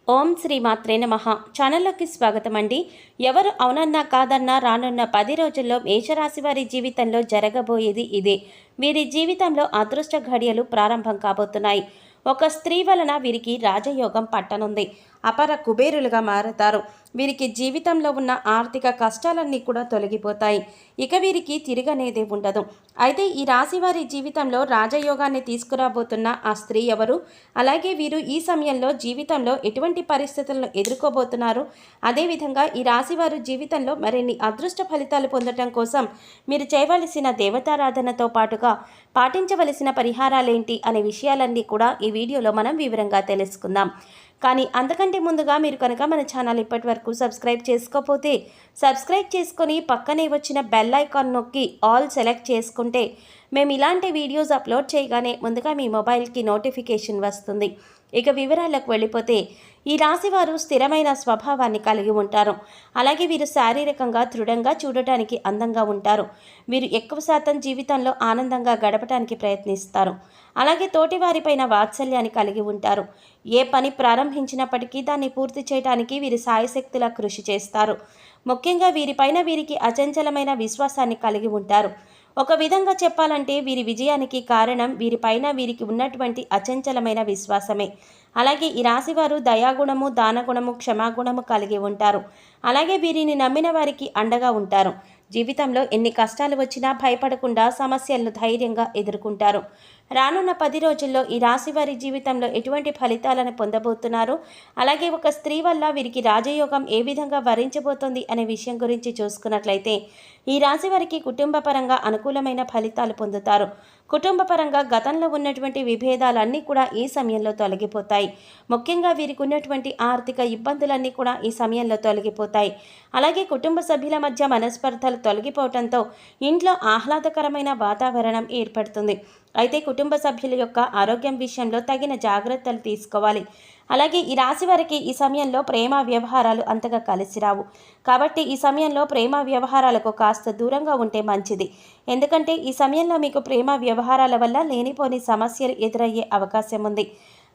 ఓం శ్రీ మాత్రే నమః. ఛానల్లోకి స్వాగతం అండి. ఎవరు అవునన్నా కాదన్నా రానున్న 10 రోజుల్లో మేషరాశి వారి జీవితంలో జరగబోయేది ఇదే. వీరి జీవితంలో అదృష్ట ఘడియలు ప్రారంభం కాబోతున్నాయి. ఒక స్త్రీ వలన వీరికి రాజయోగం పట్టనుంది. అపర కుబేరులుగా మారతారు. వీరికి జీవితంలో ఉన్న ఆర్థిక కష్టాలన్నీ కూడా తొలగిపోతాయి. ఇక వీరికి తిరగనేదే ఉండదు. అయితే ఈ రాశి వారి జీవితంలో రాజయోగాన్ని తీసుకురాబోతున్న ఆ స్త్రీ ఎవరు? అలాగే వీరు ఈ సమయంలో జీవితంలో ఎటువంటి పరిస్థితులను ఎదుర్కోబోతున్నారు? అదేవిధంగా ఈ రాశి వారు జీవితంలో మరిన్ని అదృష్ట ఫలితాలు పొందటం కోసం మీరు చేయవలసిన దేవతారాధనతో పాటుగా పాటించవలసిన పరిహారాలేంటి అనే విషయాలన్నీ కూడా ఈ వీడియోలో మనం వివరంగా తెలుసుకుందాం. కానీ అంతకంటే ముందుగా మీరు కనుక మన ఛానల్ ఇప్పటి వరకు సబ్స్క్రైబ్ చేసుకోకపోతే సబ్స్క్రైబ్ చేసుకొని పక్కనే వచ్చిన బెల్ ఐకాన్ నొక్కి ఆల్ సెలెక్ట్ చేసుకుంటే మేము ఇలాంటి వీడియోస్ అప్లోడ్ చేయగానే ముందుగా మీ మొబైల్కి నోటిఫికేషన్ వస్తుంది. ఇక వివరాలకు వెళ్ళిపోతే ఈ రాశివారు స్థిరమైన స్వభావాన్ని కలిగి ఉంటారు. అలాగే వీరు శారీరకంగా దృఢంగా చూడటానికి అందంగా ఉంటారు. వీరు ఎక్కువ శాతం జీవితంలో ఆనందంగా గడపడానికి ప్రయత్నిస్తారు. అలాగే తోటి వారిపైన వాత్సల్యాన్ని కలిగి ఉంటారు. ఏ పని ప్రారంభించినప్పటికీ దాన్ని పూర్తి చేయడానికి వీరు సాయశక్తులా కృషి చేస్తారు. ముఖ్యంగా వీరిపైన వీరికి అచంచలమైన విశ్వాసాన్ని కలిగి ఉంటారు. ఒక విధంగా చెప్పాలంటే వీరి విజయానికి కారణం వీరిపైన వీరికి ఉన్నటువంటి అచంచలమైన విశ్వాసమే. అలాగే ఈ రాశివారు దయాగుణము, దానగుణము, క్షమాగుణము కలిగి ఉంటారు. అలాగే వీరిని నమ్మిన వారికి అండగా ఉంటారు. జీవితంలో ఎన్ని కష్టాలు వచ్చినా భయపడకుండా సమస్యలను ధైర్యంగా ఎదుర్కొంటారు. రానున్న 10 రోజుల్లో ఈ రాశి వారి జీవితంలో ఎటువంటి ఫలితాలను పొందబోతున్నారు, అలాగే ఒక స్త్రీ వల్ల వీరికి రాజయోగం ఏ విధంగా వరించబోతోంది అనే విషయం గురించి చూసుకున్నట్లయితే ఈ రాశి వారికి కుటుంబ పరంగా అనుకూలమైన ఫలితాలు పొందుతారు. కుటుంబ పరంగా గతంలో ఉన్నటువంటి విభేదాలన్నీ కూడా ఈ సమయంలో తొలగిపోతాయి. ముఖ్యంగా వీరికి ఉన్నటువంటి ఆర్థిక ఇబ్బందులన్నీ కూడా ఈ సమయంలో తొలగిపోతాయి. అలాగే కుటుంబ సభ్యుల మధ్య మనస్పర్ధలు తొలగిపోవడంతో ఇంట్లో ఆహ్లాదకరమైన వాతావరణం ఏర్పడుతుంది. అయితే కుటుంబ సభ్యుల యొక్క ఆరోగ్యం విషయంలో తగిన జాగ్రత్తలు తీసుకోవాలి. అలాగే ఈ రాశి వారికి ఈ సమయంలో ప్రేమ వ్యవహారాలు అంతగా కలిసి రావు. కాబట్టి ఈ సమయంలో ప్రేమ వ్యవహారాలకు కాస్త దూరంగా ఉంటే మంచిది. ఎందుకంటే ఈ సమయంలో మీకు ప్రేమ వ్యవహారాల వల్ల లేనిపోని సమస్యలు ఎదురయ్యే అవకాశం ఉంది.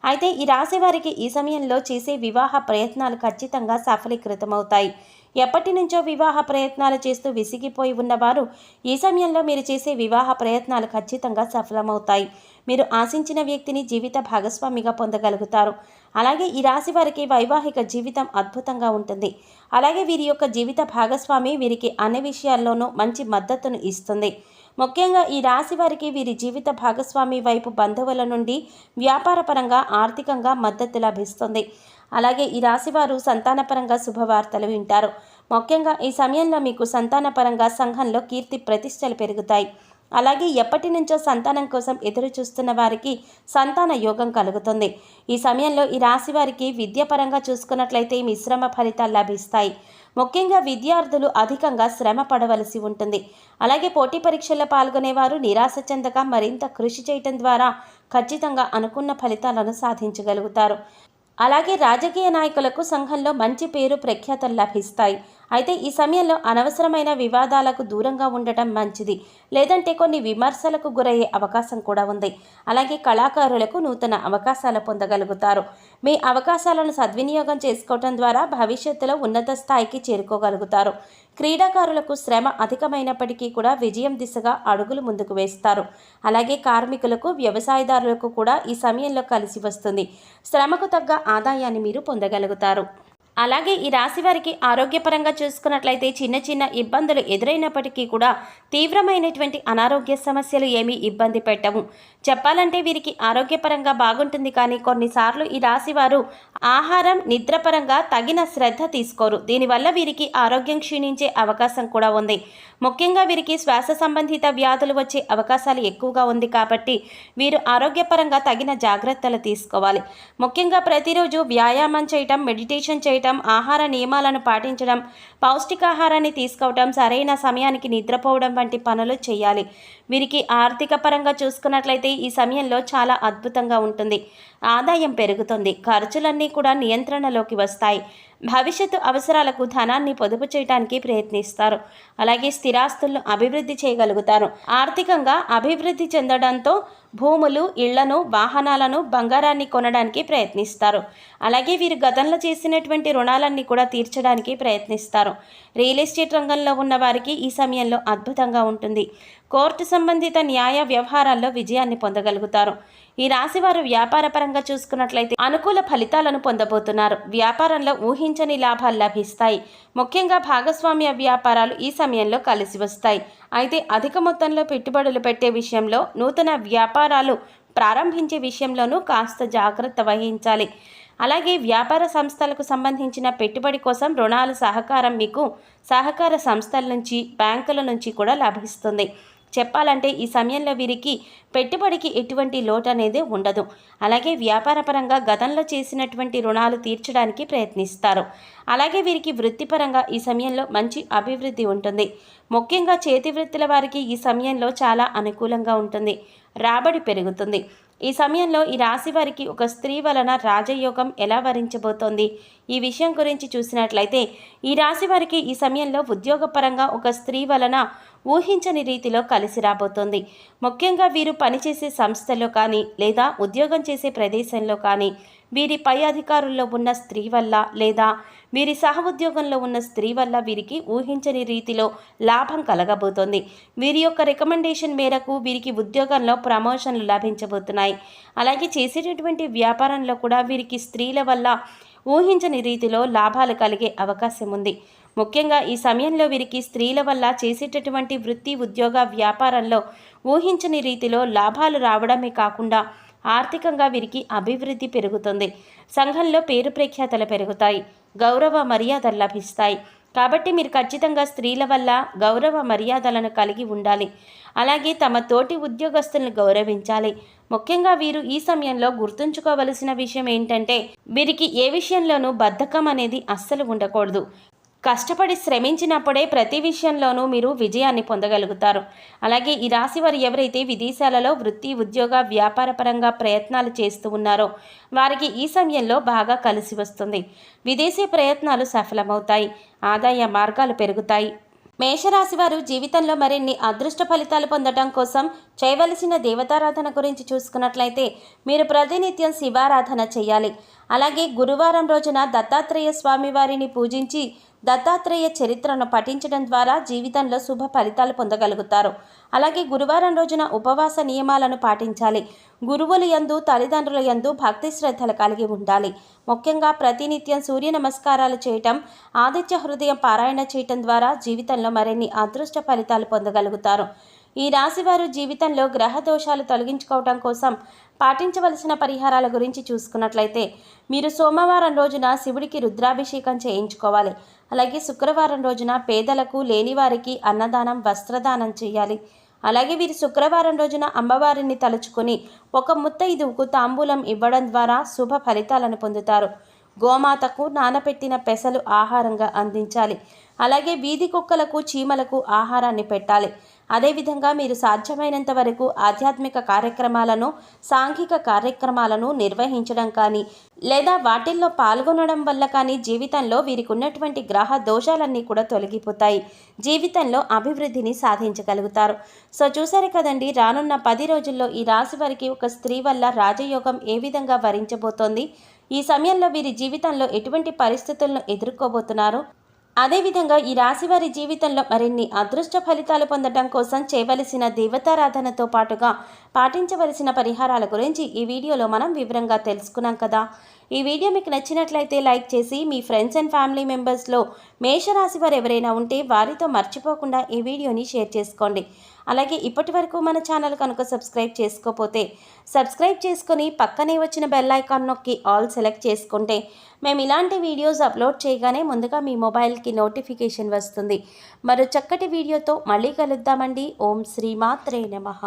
అయితే ఈ రాశి వారికి ఈ సమయంలో చేసే వివాహ ప్రయత్నాలు ఖచ్చితంగా సఫలీకృతమవుతాయి. ఎప్పటి నుంచో వివాహ ప్రయత్నాలు చేస్తూ విసిగిపోయి ఉన్నవారు ఈ సమయంలో మీరు చేసే వివాహ ప్రయత్నాలు ఖచ్చితంగా సఫలమవుతాయి. మీరు ఆశించిన వ్యక్తిని జీవిత భాగస్వామిగా పొందగలుగుతారు. అలాగే ఈ రాశి వారికి వైవాహిక జీవితం అద్భుతంగా ఉంటుంది. అలాగే వీరి యొక్క జీవిత భాగస్వామి వీరికి అన్ని విషయాల్లోనూ మంచి మద్దతును ఇస్తుంది. ముఖ్యంగా ఈ రాశి వారికి వీరి జీవిత భాగస్వామి వైపు బంధువుల నుండి వ్యాపారపరంగా ఆర్థికంగా మద్దతు లభిస్తుంది. అలాగే ఈ రాశివారు సంతానపరంగా శుభవార్తలు వింటారు. ముఖ్యంగా ఈ సమయంలో మీకు సంతానపరంగా సంఘంలో కీర్తి ప్రతిష్టలు పెరుగుతాయి. అలాగే ఎప్పటి నుంచో సంతానం కోసం ఎదురు చూస్తున్న వారికి సంతాన యోగం కలుగుతుంది. ఈ సమయంలో ఈ రాశి వారికి విద్యాపరంగా చూసుకున్నట్లయితే మిశ్రమ ఫలితాలు లభిస్తాయి. ముఖ్యంగా విద్యార్థులు అధికంగా శ్రమ పడవలసి ఉంటుంది. అలాగే పోటీ పరీక్షల్లో పాల్గొనేవారు నిరాశ చెందక మరింత కృషి చేయటం ద్వారా ఖచ్చితంగా అనుకున్న ఫలితాలను సాధించగలుగుతారు. అలాగే రాజకీయ నాయకులకు సంఘంలో మంచి పేరు ప్రఖ్యాతలు లభిస్తాయి. అయితే ఈ సమయంలో అనవసరమైన వివాదాలకు దూరంగా ఉండటం మంచిది. లేదంటే కొన్ని విమర్శలకు గురయ్యే అవకాశం కూడా ఉంది. అలాగే కళాకారులకు నూతన అవకాశాలు పొందగలుగుతారు. మీ అవకాశాలను సద్వినియోగం చేసుకోవటం ద్వారా భవిష్యత్తులో ఉన్నత స్థాయికి చేరుకోగలుగుతారు. క్రీడాకారులకు శ్రమ అధికమైనప్పటికీ కూడా విజయం దిశగా అడుగులు ముందుకు వేస్తారు. అలాగే కార్మికులకు, వ్యవసాయదారులకు కూడా ఈ సమయంలో కలిసి వస్తుంది. శ్రమకు తగ్గ ఆదాయాన్ని మీరు పొందగలుగుతారు. అలాగే ఈ రాశి వారికి ఆరోగ్యపరంగా చూసుకున్నట్లయితే చిన్న చిన్న ఇబ్బందులు ఎదురైనప్పటికీ కూడా తీవ్రమైనటువంటి అనారోగ్య సమస్యలు ఏమీ ఇబ్బంది పెట్టవు. చెప్పాలంటే వీరికి ఆరోగ్యపరంగా బాగుంటుంది. కానీ కొన్నిసార్లు ఈ రాశి వారు ఆహారం, నిద్రపరంగా తగిన శ్రద్ధ తీసుకోరు. దీనివల్ల వీరికి ఆరోగ్యం క్షీణించే అవకాశం కూడా ఉంది. ముఖ్యంగా వీరికి శ్వాస సంబంధిత వ్యాధులు వచ్చే అవకాశాలు ఎక్కువగా ఉంది. కాబట్టి వీరు ఆరోగ్యపరంగా తగిన జాగ్రత్తలు తీసుకోవాలి. ముఖ్యంగా ప్రతిరోజు వ్యాయామం చేయటం, మెడిటేషన్ చేయటం, ఆహార నియమాలను పాటించడం, పౌష్టికాహారాన్ని తీసుకోవటం, సరైన సమయానికి నిద్రపోవడం వంటి పనులు చేయాలి. వీరికి ఆర్థిక పరంగా చూసుకున్నట్లయితే ఈ సమయంలో చాలా అద్భుతంగా ఉంటుంది. ఆదాయం పెరుగుతుంది. ఖర్చులన్నీ కూడా నియంత్రణలోకి వస్తాయి. భవిష్యత్తు అవసరాలకు ధనాన్ని పొదుపు చేయడానికి ప్రయత్నిస్తారు. అలాగే స్థిరాస్తులను అభివృద్ధి చేయగలుగుతారు. ఆర్థికంగా అభివృద్ధి చెందడంతో భూములు, ఇళ్లను, వాహనాలను, బంగారాన్ని కొనడానికి ప్రయత్నిస్తారు. అలాగే వీరు గతంలో చేసినటువంటి రుణాలన్నీ కూడా తీర్చడానికి ప్రయత్నిస్తారు. రియల్ ఎస్టేట్ రంగంలో ఉన్న వారికి ఈ సమయంలో అద్భుతంగా ఉంటుంది. కోర్టు సంబంధిత న్యాయ వ్యవహారాల్లో విజయాన్ని పొందగలుగుతారు. ఈ రాశి వారు వ్యాపార పరంగా చూసుకున్నట్లయితే అనుకూల ఫలితాలను పొందబోతున్నారు. వ్యాపారంలో ఊహించని లాభాలు లభిస్తాయి. ముఖ్యంగా భాగస్వామ్య వ్యాపారాలు ఈ సమయంలో కలిసి వస్తాయి. అయితే అధిక మొత్తంలో పెట్టుబడులు పెట్టే విషయంలో, నూతన వ్యాపారాలు ప్రారంభించే విషయంలోనూ కాస్త జాగ్రత్త వహించాలి. అలాగే వ్యాపార సంస్థలకు సంబంధించిన పెట్టుబడి కోసం రుణాలు మీకు సహకార సంస్థల నుంచి, బ్యాంకుల నుంచి కూడా లభిస్తుంది. చెప్పాలంటే ఈ సమయంలో వీరికి పెట్టుబడికి ఎటువంటి లోటు అనేది ఉండదు. అలాగే వ్యాపారపరంగా గతంలో చేసినటువంటి రుణాలు తీర్చడానికి ప్రయత్నిస్తారు. అలాగే వీరికి వృత్తిపరంగా ఈ సమయంలో మంచి అభివృద్ధి ఉంటుంది. ముఖ్యంగా చేతి వృత్తుల వారికి ఈ సమయంలో చాలా అనుకూలంగా ఉంటుంది. రాబడి పెరుగుతుంది. ఈ సమయంలో ఈ రాశి వారికి ఒక స్త్రీ వలన రాజయోగం ఎలా వరించబోతోంది? ఈ విషయం గురించి చూసినట్లయితే ఈ రాశి వారికి ఈ సమయంలో ఉద్యోగపరంగా ఒక స్త్రీ వలన ఊహించని రీతిలో కలిసి రాబోతోంది. ముఖ్యంగా వీరు పనిచేసే సంస్థలో కానీ లేదా ఉద్యోగం చేసే ప్రదేశంలో కానీ వీరి పై అధికారుల్లో ఉన్న స్త్రీ వల్ల లేదా వీరి సహ ఉద్యోగంలో ఉన్న స్త్రీ వల్ల వీరికి ఊహించని రీతిలో లాభం కలగబోతోంది. వీరి యొక్క రికమెండేషన్ మేరకు వీరికి ఉద్యోగంలో ప్రమోషన్లు లభించబోతున్నాయి. అలాగే చేసేటటువంటి వ్యాపారంలో కూడా వీరికి స్త్రీల వల్ల ఊహించని రీతిలో లాభాలు కలిగే అవకాశం ఉంది. ముఖ్యంగా ఈ సమయంలో వీరికి స్త్రీల వల్ల చేసేటటువంటి వృత్తి, ఉద్యోగ, వ్యాపారంలో ఊహించని రీతిలో లాభాలు రావడమే కాకుండా ఆర్థికంగా వీరికి అభివృద్ధి పెరుగుతుంది. సంఘంలో పేరు ప్రఖ్యాతలు పెరుగుతాయి. గౌరవ మర్యాదలు లభిస్తాయి. కాబట్టి మీరు ఖచ్చితంగా స్త్రీల వల్ల గౌరవ మర్యాదలను కలిగి ఉండాలి. అలాగే తమ తోటి ఉద్యోగస్తులను గౌరవించాలి. ముఖ్యంగా వీరు ఈ సమయంలో గుర్తుంచుకోవలసిన విషయం ఏంటంటే వీరికి ఏ విషయంలోనూ బద్ధకం అనేది అస్సలు ఉండకూడదు. కష్టపడి శ్రమించినప్పుడే ప్రతి విషయంలోనూ మీరు విజయాన్ని పొందగలుగుతారు. అలాగే ఈ రాశి వారు ఎవరైతే విదేశాలలో వృత్తి, ఉద్యోగ, వ్యాపార పరంగా ప్రయత్నాలు చేస్తూ ఉన్నారో వారికి ఈ సమయంలో బాగా కలిసి వస్తుంది. విదేశీ ప్రయత్నాలు సఫలమవుతాయి. ఆదాయ మార్గాలు పెరుగుతాయి. మేషరాశి వారు జీవితంలో మరిన్ని అదృష్ట ఫలితాలు పొందడం కోసం చేయవలసిన దేవతారాధన గురించి చూసుకున్నట్లయితే మీరు ప్రతినిత్యం శివారాధన చేయాలి. అలాగే గురువారం రోజున దత్తాత్రేయ స్వామి వారిని పూజించి దత్తాత్రేయ చరిత్రను పఠించడం ద్వారా జీవితంలో శుభ ఫలితాలు పొందగలుగుతారు. అలాగే గురువారం రోజున ఉపవాస నియమాలను పాటించాలి. గురువుల యందు, తల్లిదండ్రుల యందు భక్తి శ్రద్ధలు కలిగి ఉండాలి. ముఖ్యంగా ప్రతినిత్యం సూర్య నమస్కారాలు చేయటం, ఆదిత్య హృదయం పారాయణ చేయటం ద్వారా జీవితంలో మరిన్ని అదృష్ట ఫలితాలు పొందగలుగుతారు. ఈ రాశివారు జీవితంలో గ్రహ దోషాలు తొలగించుకోవటం కోసం పాటించవలసిన పరిహారాల గురించి చూసుకున్నట్లయితే మీరు సోమవారం రోజున శివుడికి రుద్రాభిషేకం చేయించుకోవాలి. అలాగే శుక్రవారం రోజున పేదలకు, లేనివారికి అన్నదానం, వస్త్రదానం చేయాలి. అలాగే వీరు శుక్రవారం రోజున అమ్మవారిని తలుచుకొని ఒక ముత్తైదువుకు తాంబూలం ఇవ్వడం ద్వారా శుభ ఫలితాలను పొందుతారు. గోమాతకు నానపెట్టిన పెసలు ఆహారంగా అందించాలి. అలాగే వీధి కుక్కలకు, చీమలకు ఆహారాన్ని పెట్టాలి. అదేవిధంగా మీరు సాధ్యమైనంత వరకు ఆధ్యాత్మిక కార్యక్రమాలను, సాంఘిక కార్యక్రమాలను నిర్వహించడం కానీ లేదా వాటిల్లో పాల్గొనడం వల్ల కానీ జీవితంలో వీరికి ఉన్నటువంటి గ్రహ దోషాలన్నీ కూడా తొలగిపోతాయి. జీవితంలో అభివృద్ధిని సాధించగలుగుతారు. సో చూసారు కదండి, రానున్న 10 రోజుల్లో ఈ రాశి వారికి ఒక స్త్రీ వల్ల రాజయోగం ఏ విధంగా వరించబోతోంది, ఈ సమయంలో వీరి జీవితంలో ఎటువంటి పరిస్థితులను ఎదుర్కోబోతున్నారు, అదేవిధంగా ఈ రాశివారి జీవితంలో మరిన్ని అదృష్ట ఫలితాలు పొందడం కోసం చేయవలసిన దేవతారాధనతో పాటుగా పాటించవలసిన పరిహారాల గురించి ఈ వీడియోలో మనం వివరంగా తెలుసుకున్నాం కదా. ఈ వీడియో మీకు నచ్చినట్లయితే లైక్ చేసి మీ ఫ్రెండ్స్ అండ్ ఫ్యామిలీ మెంబర్స్లో మేషరాశి వారు ఎవరైనా ఉంటే వారితో మర్చిపోకుండా ఈ వీడియోని షేర్ చేసుకోండి. అలాగే ఇప్పటి వరకు మన ఛానల్ కనుక సబ్స్క్రైబ్ చేసుకోకపోతే సబ్స్క్రైబ్ చేసుకొని పక్కనే వచ్చిన బెల్ ఐకాన్ నొక్కి ఆల్ సెలెక్ట్ చేసుకుంటే మేము ఇలాంటి వీడియోస్ అప్లోడ్ చేయగానే ముందుగా మీ మొబైల్కి నోటిఫికేషన్ వస్తుంది. మరో చక్కటి వీడియోతో మళ్ళీ కలుద్దామండి. ఓం శ్రీమాత్రే నమః.